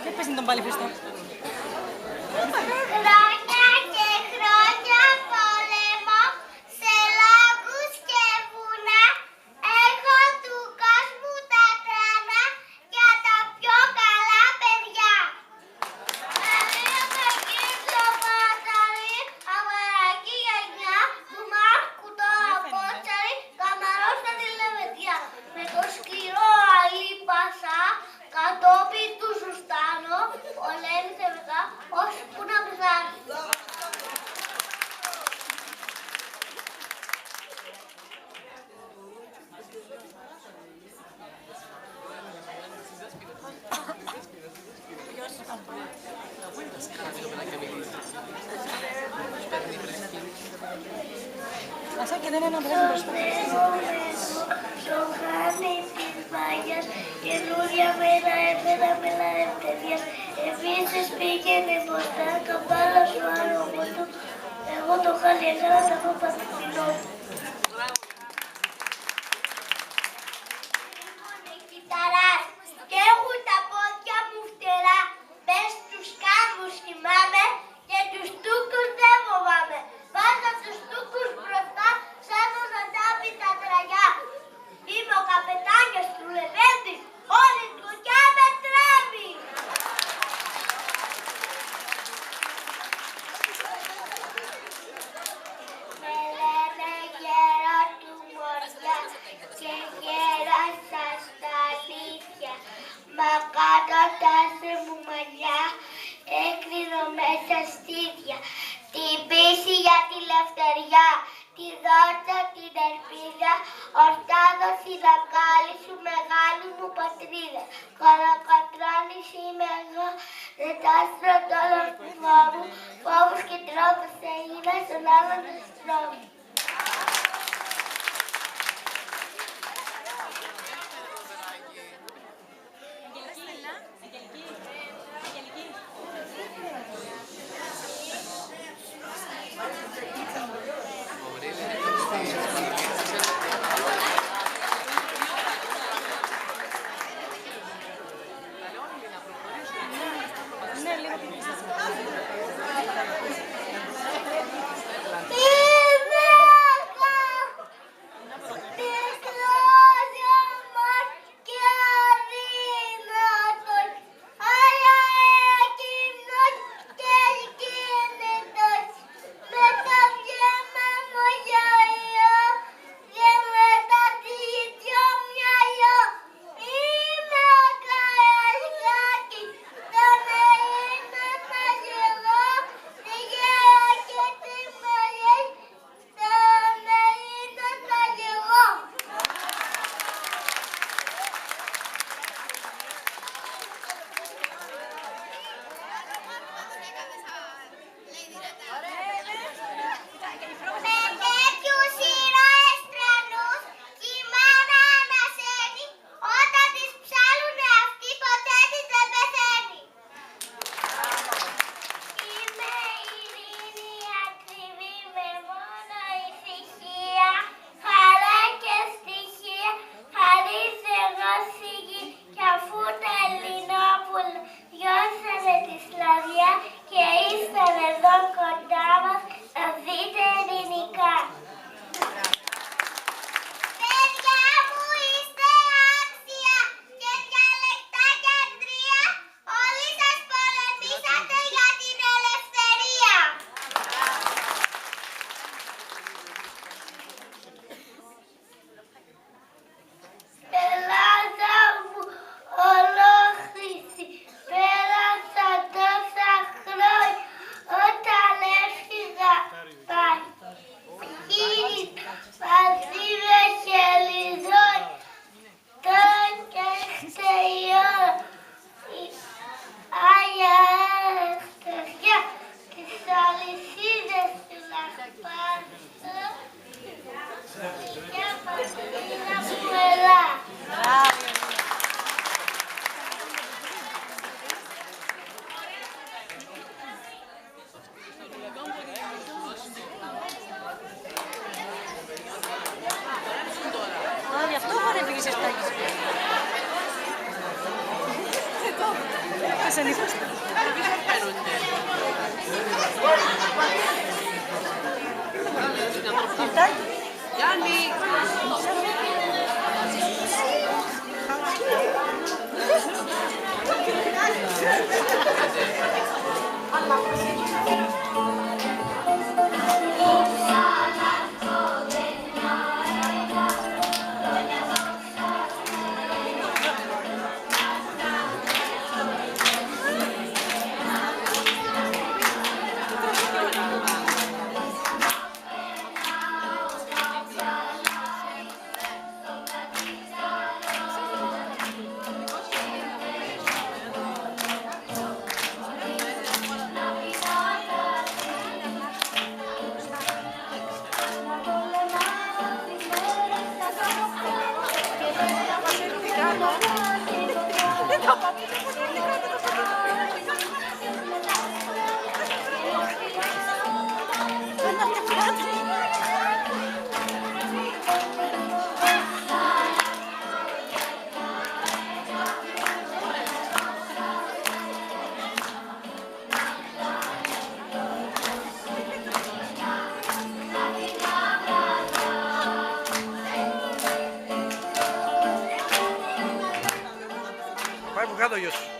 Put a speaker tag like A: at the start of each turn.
A: Και πες να τον πάλι Χριστό.
B: Χρόνια και χρόνια πόλεμο σε λόγους και βουνά. Έχω του κόσμου τα τράνα για τα πιο καλά παιδιά. Ελία με κύριο Παταρή, αμερακή γενιά, του Μάρκου το απότσαρι, καμαρός στα τηλεβεδιά. Με το σκληρό αλή πασά, κατόπιν του ζουστάνω, πολέμησε μετά, ώσπου να πεθάνει.
A: Ασά και δεν είναι ένα πράγμα μπροστά.
B: Το χάνει της μάγιας, καινούρια μένα έπαινα με λαευτεδιάς. Επίσης πήγαινε μπροστά, καμπάλα σου άρωμο του. Εγώ το χάλι έκανα τα πω πατρινό. Ήμουν κυταράς και έχουν τα πόδια μου φτερά. Μες στους κάμπους κοιμάμαι και τους τούκους δεν φοβάμαι. Βάζω τους τούκους μπροστά σαν τον Αντάπη τα τραγιά. Είμαι ο καπετάνιος του Λεβέντη, όλη η κουκιά με τρέμει. Με λένε γερό του Μοριά και γέρασα στα αλήθεια. Μα κάτω τα μου μαλλιά έκρινω μέσα στήθια. Την πίση για τη λευτεριά, τη δόξα, την ελπίδα, ορθάδοση να κάλει σου μεγάλη μου πατρίδα. Καλακατράνης είμαι εγώ, δεν τα άστρο το λορφιμό μου, φόβους και τρόπους σε είδα στον άλλον του στρώμου.
A: συνήθως.
C: Γιάννη!
D: Πάει που κάτω, γιος σου.